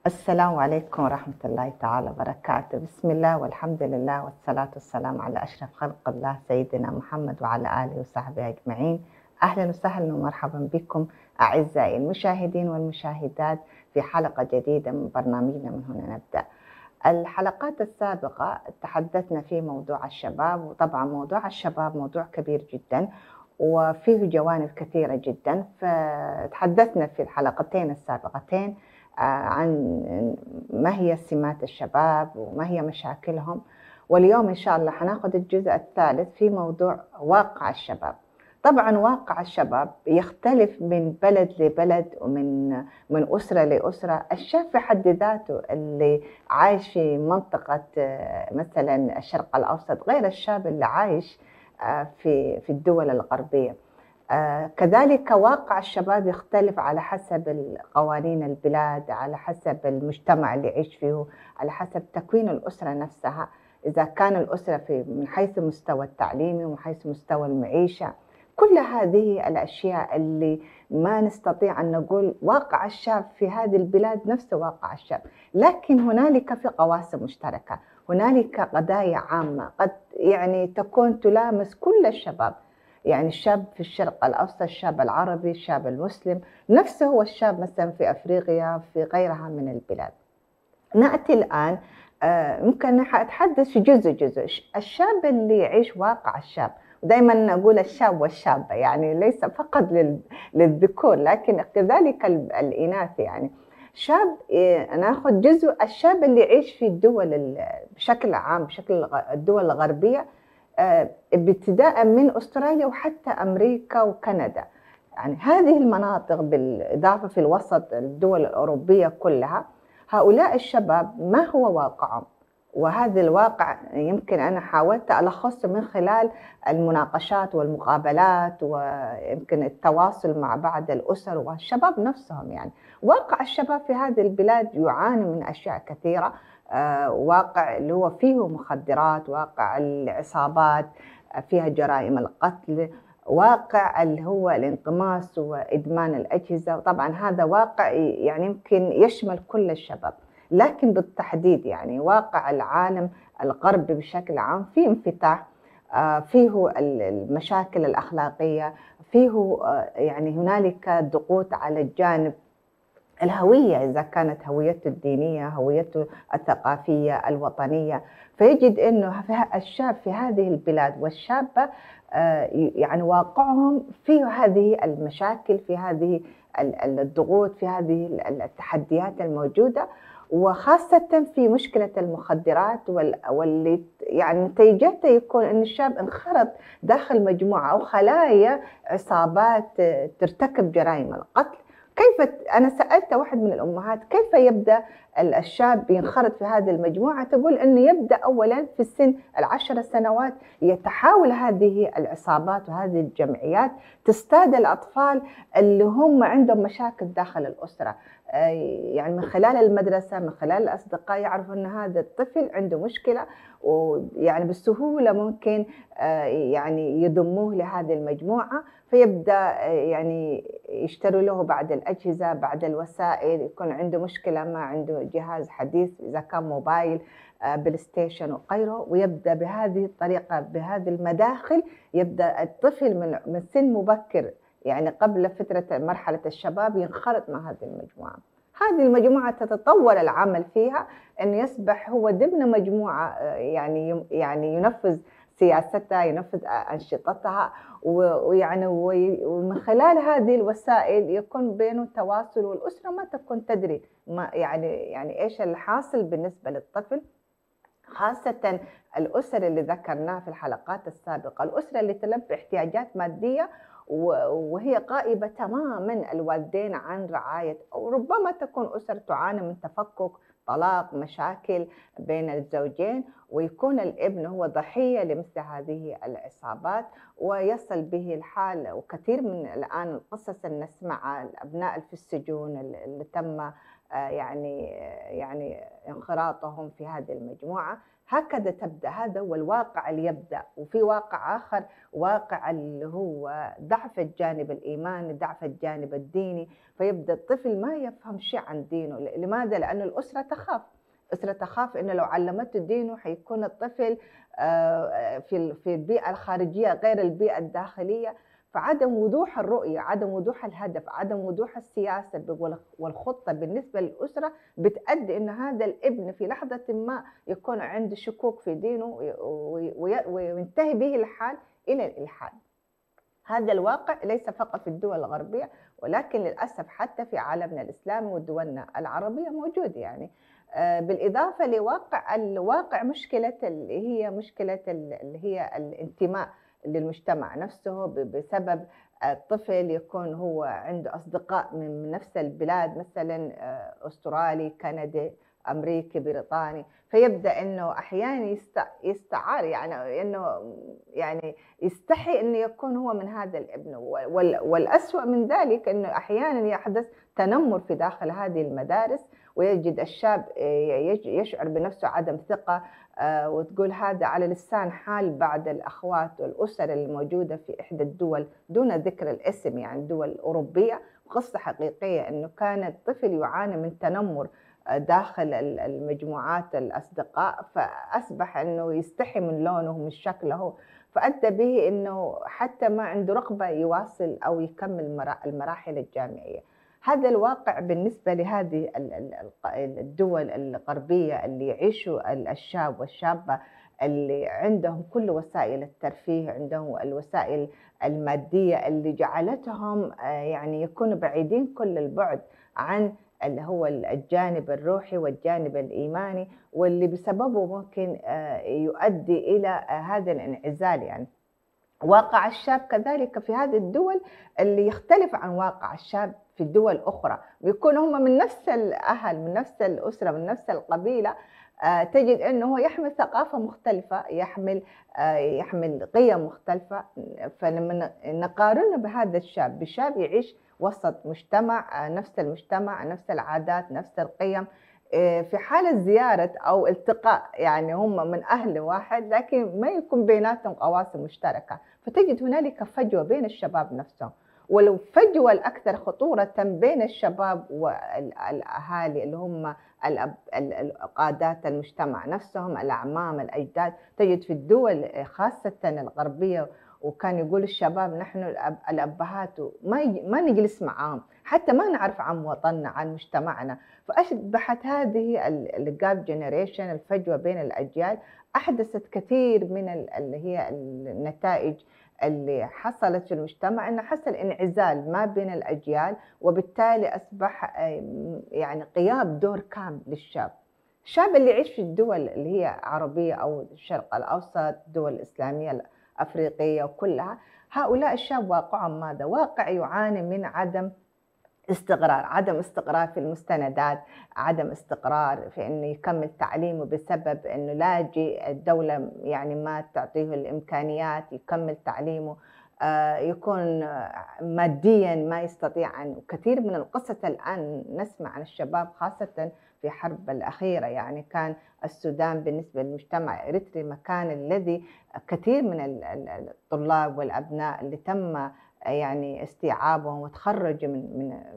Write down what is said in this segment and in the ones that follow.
السلام عليكم ورحمة الله تعالى وبركاته. بسم الله والحمد لله والصلاة والسلام على أشرف خلق الله سيدنا محمد وعلى آله وصحبه أجمعين. أهلا وسهلا ومرحبا بكم أعزائي المشاهدين والمشاهدات في حلقة جديدة من برنامجنا من هنا نبدأ. الحلقات السابقة تحدثنا في موضوع الشباب، وطبعا موضوع الشباب موضوع كبير جدا وفيه جوانب كثيرة جدا، فتحدثنا في الحلقتين السابقتين عن ما هي سمات الشباب وما هي مشاكلهم، واليوم إن شاء الله حناخد الجزء الثالث في موضوع واقع الشباب. طبعا واقع الشباب يختلف من بلد لبلد ومن أسرة لأسرة. الشاب في حد ذاته اللي عايش في منطقة مثلا الشرق الأوسط غير الشاب اللي عايش في الدول الغربية. كذلك واقع الشباب يختلف على حسب قوانين البلاد، على حسب المجتمع اللي يعيش فيه، على حسب تكوين الأسرة نفسها، إذا كان الأسرة من حيث المستوى التعليمي ومن حيث مستوى المعيشة. كل هذه الأشياء اللي ما نستطيع أن نقول واقع الشاب في هذه البلاد نفس واقع الشاب، لكن هنالك في قواسم مشتركة، هنالك قضايا عامة قد تكون تلامس كل الشباب. يعني الشاب في الشرق الأوسط، الشاب العربي، الشاب المسلم، نفسه هو الشاب مثلا في أفريقيا، في غيرها من البلاد. نأتي الآن ممكن أتحدث في جزء الشاب اللي يعيش واقع الشاب. دائما نقول الشاب والشابة، يعني ليس فقط للذكور لكن كذلك الإناث. يعني شاب ناخذ جزء الشاب اللي يعيش في الدول بشكل عام، بشكل الدول الغربية، ابتداء من أستراليا وحتى أمريكا وكندا. يعني هذه المناطق بالإضافة في الوسط الدول الأوروبية كلها، هؤلاء الشباب ما هو واقعهم؟ وهذا الواقع يمكن أنا حاولت ألخصه من خلال المناقشات والمقابلات ويمكن التواصل مع بعض الأسر والشباب نفسهم. يعني واقع الشباب في هذه البلاد يعاني من أشياء كثيرة. واقع اللي هو فيه مخدرات، واقع العصابات، فيها جرائم القتل، واقع اللي هو الانغماس وإدمان الأجهزة. طبعا هذا واقع يعني يمكن يشمل كل الشباب، لكن بالتحديد يعني واقع العالم الغربي بشكل عام فيه انفتاح، فيه المشاكل الأخلاقية، فيه يعني هنالك ضغوط على الجانب الهوية، إذا كانت هويته الدينية، هويته الثقافية الوطنية. فيجد أنه الشاب في هذه البلاد والشابة يعني واقعهم في هذه المشاكل، في هذه الضغوط، في هذه التحديات الموجودة، وخاصة في مشكلة المخدرات واللي يعني نتيجته يكون أن الشاب انخرط داخل مجموعة أو خلايا عصابات ترتكب جرائم القتل. كيف أنا سألت واحد من الأمهات كيف يبدأ الشاب ينخرط في هذه المجموعة، تقول أنه يبدأ أولا في السن 10 سنوات يتحاول هذه العصابات وهذه الجمعيات تستهدف الأطفال اللي هم عندهم مشاكل داخل الأسرة. يعني من خلال المدرسة، من خلال الأصدقاء، يعرفوا أن هذا الطفل عنده مشكلة، ويعني بسهولة ممكن يعني يضموه لهذه المجموعة، فيبدأ يعني يشتروا له بعد الأجهزة، بعد الوسائل، يكون عنده مشكلة ما عنده جهاز حديث، إذا كان موبايل، بلاي ستيشن وغيره، ويبدأ بهذه الطريقة، بهذه المداخل يبدأ الطفل من سن مبكر، يعني قبل فترة مرحلة الشباب، ينخرط مع هذه المجموعة. هذه المجموعة تتطور العمل فيها أن يصبح هو ضمن مجموعة يعني ينفذ سياستها، ينفذ أنشطتها، ويعني ومن خلال هذه الوسائل يكون بينه تواصل، والأسرة ما تكون تدري ما يعني إيش الحاصل بالنسبة للطفل. خاصة الأسر اللي ذكرناها في الحلقات السابقة، الأسرة اللي تلبي احتياجات مادية وهي غائبة تماما الوالدين عن رعاية، أو ربما تكون أسر تعاني من تفكك، طلاق، مشاكل بين الزوجين، ويكون الابن هو ضحية لمثل هذه العصابات ويصل به الحال. وكثير من الآن القصص اللي نسمعها، الأبناء في السجون اللي تم يعني انخراطهم في هذه المجموعة. هكذا تبدأ، هذا هو الواقع اللي يبدأ. وفي واقع آخر، واقع اللي هو ضعف الجانب الإيماني، ضعف الجانب الديني، فيبدأ الطفل ما يفهم شيء عن دينه. لماذا؟ لأن الأسرة تخاف. الأسرة تخاف إنه لو علمته دينه حيكون الطفل في البيئة الخارجية غير البيئة الداخلية. فعدم وضوح الرؤية، عدم وضوح الهدف، عدم وضوح السياسة والخطة بالنسبة للأسرة بتؤدي إن هذا الابن في لحظة ما يكون عنده شكوك في دينه وينتهي به الحال إلى الإلحاد. هذا الواقع ليس فقط في الدول الغربية، ولكن للأسف حتى في عالمنا الإسلامي ودولنا العربية موجود يعني. بالإضافة الواقع مشكلة اللي هي مشكلة اللي هي الانتماء للمجتمع نفسه، بسبب الطفل يكون هو عنده أصدقاء من نفس البلاد، مثلا أسترالي، كندي، أمريكي، بريطاني، فيبدأ إنه أحيانا يستعار، يعني إنه يعني يستحي إنه يكون هو من هذا الابن. والأسوأ من ذلك إنه أحيانا يحدث تنمر في داخل هذه المدارس، ويجد الشاب يشعر بنفسه عدم ثقة، وتقول هذا على لسان حال بعض الأخوات والأسر الموجودة في إحدى الدول دون ذكر الاسم، يعني دول أوروبية، قصة حقيقية إنه كان الطفل يعاني من تنمر داخل المجموعات الأصدقاء، فأصبح أنه يستحي من لونه ومن شكله، فأدى به أنه حتى ما عنده رغبة يواصل أو يكمل المراحل الجامعية. هذا الواقع بالنسبة لهذه الدول الغربية اللي يعيشوا الشاب والشابة، اللي عندهم كل وسائل الترفيه، عندهم الوسائل المادية اللي جعلتهم يعني يكونوا بعيدين كل البعد عن اللي هو الجانب الروحي والجانب الإيماني، واللي بسببه ممكن يؤدي إلى هذا الانعزال. يعني واقع الشاب كذلك في هذه الدول اللي يختلف عن واقع الشاب في الدول الأخرى، بيكونوا هم من نفس الأهل، من نفس الأسرة، من نفس القبيلة، تجد أنه هو يحمل ثقافة مختلفة، يحمل قيم مختلفة. فلما نقارنه بهذا الشاب بشاب يعيش وسط مجتمع نفس المجتمع، نفس العادات، نفس القيم، في حالة زيارة أو التقاء، يعني هم من أهل واحد لكن ما يكون بيناتهم قواسم مشتركة، فتجد هنالك فجوة بين الشباب نفسهم. والفجوة الأكثر خطورة بين الشباب والأهالي اللي هم قادات المجتمع نفسهم، الأعمام، الأجداد. تجد في الدول خاصة الغربية، وكان يقول الشباب نحن الأبهات ما نجلس معاهم، حتى ما نعرف عن وطننا، عن مجتمعنا. فأصبحت هذه الجاب جنريشن، الفجوة بين الأجيال، أحدثت كثير من اللي هي النتائج اللي حصلت في المجتمع، أنه حصل انعزال ما بين الأجيال، وبالتالي أصبح يعني غياب دور كامل للشاب. الشاب اللي يعيش في الدول اللي هي عربية أو الشرق الأوسط، الدول الإسلامية الأفريقية وكلها، هؤلاء الشاب واقعهم ماذا؟ واقع يعاني من عدم استقرار، عدم استقرار في المستندات، عدم استقرار في انه يكمل تعليمه بسبب انه لاجئ، الدولة يعني ما تعطيه الامكانيات يكمل تعليمه، يكون ماديا ما يستطيع أن. كثير من القصص الآن نسمع عن الشباب خاصة في حرب الأخيرة، يعني كان السودان بالنسبة للمجتمع إريتري مكان الذي كثير من الطلاب والأبناء اللي تم يعني استيعابهم وتخرجوا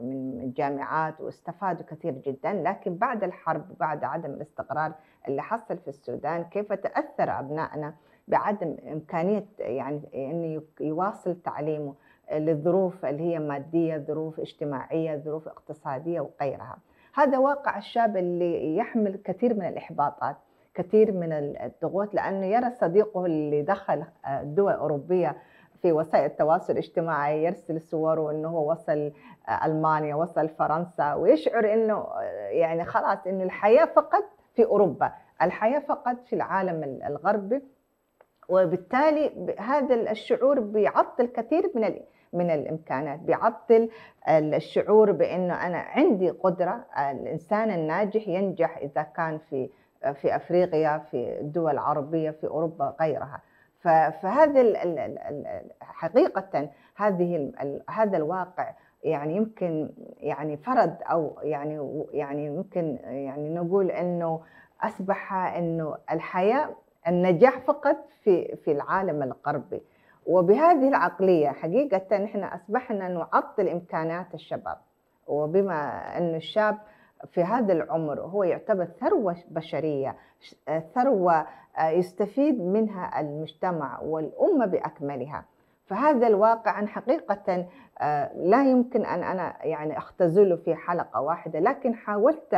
من الجامعات واستفادوا كثير جدا. لكن بعد الحرب، بعد عدم الاستقرار اللي حصل في السودان، كيف تأثر أبنائنا بعدم إمكانية يعني أنه يواصل تعليمه للظروف اللي هي مادية، ظروف اجتماعية، ظروف اقتصادية وغيرها. هذا واقع الشاب اللي يحمل كثير من الإحباطات، كثير من الضغوط، لأنه يرى صديقه اللي دخل دول أوروبية في وسائل التواصل الاجتماعي يرسل صوره انه هو وصل المانيا، وصل فرنسا، ويشعر انه يعني خلاص انه الحياه فقط في اوروبا، الحياه فقط في العالم الغربي. وبالتالي هذا الشعور بيعطل كثير من الامكانات، بيعطل الشعور بانه انا عندي قدره. الانسان الناجح ينجح اذا كان في افريقيا، في الدول العربيه، في اوروبا، غيرها. فهذا حقيقة هذا الواقع يعني يمكن يعني فرض أو يعني يمكن يعني نقول إنه أصبح إنه الحياة النجاح فقط في العالم الغربي. وبهذه العقلية حقيقةً إحنا أصبحنا نعطّل إمكانات الشباب، وبما إنه الشاب في هذا العمر هو يعتبر ثروة بشرية، ثروة يستفيد منها المجتمع والأمة بأكملها. فهذا الواقع أنا حقيقةً لا يمكن أن أنا يعني أختزله في حلقة واحدة، لكن حاولت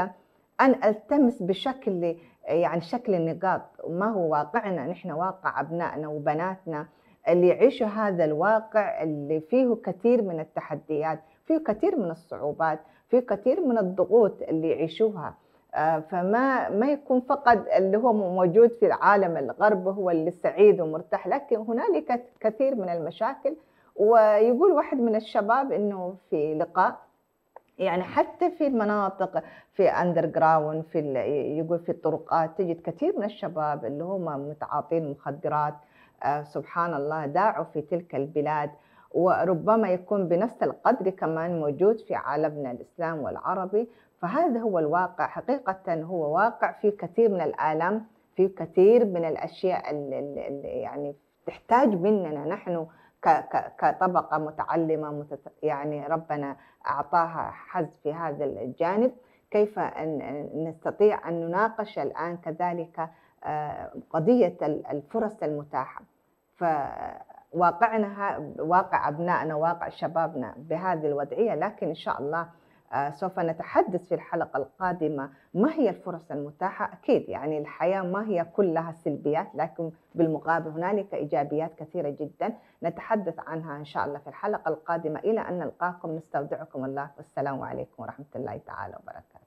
أن ألتمس بشكل يعني شكل النقاط ما هو واقعنا نحن، واقع أبنائنا وبناتنا اللي يعيشوا هذا الواقع اللي فيه كثير من التحديات، فيه كثير من الصعوبات، فيه كثير من الضغوط اللي يعيشوها. فما يكون فقط اللي هو موجود في العالم الغربي هو اللي سعيد ومرتاح، لكن هنالك كثير من المشاكل. ويقول واحد من الشباب إنه في لقاء يعني حتى في المناطق في underground يقول في الطرقات تجد كثير من الشباب اللي هم متعاطين مخدرات. سبحان الله داعوا في تلك البلاد، وربما يكون بنفس القدر كمان موجود في عالمنا الإسلام والعربي. فهذا هو الواقع حقيقة، هو واقع فيه كثير من الآلام، فيه كثير من الأشياء اللي يعني تحتاج مننا نحن كطبقة متعلمة يعني ربنا أعطاها حظ في هذا الجانب، كيف أن نستطيع أن نناقش الآن كذلك قضية الفرص المتاحة. فواقعنا واقع أبنائنا، واقع شبابنا بهذه الوضعية، لكن إن شاء الله سوف نتحدث في الحلقة القادمة ما هي الفرص المتاحة. أكيد يعني الحياة ما هي كلها سلبيات، لكن بالمقابل هنالك إيجابيات كثيرة جدا نتحدث عنها إن شاء الله في الحلقة القادمة. إلى أن نلقاكم نستودعكم الله، والسلام عليكم ورحمة الله تعالى وبركاته.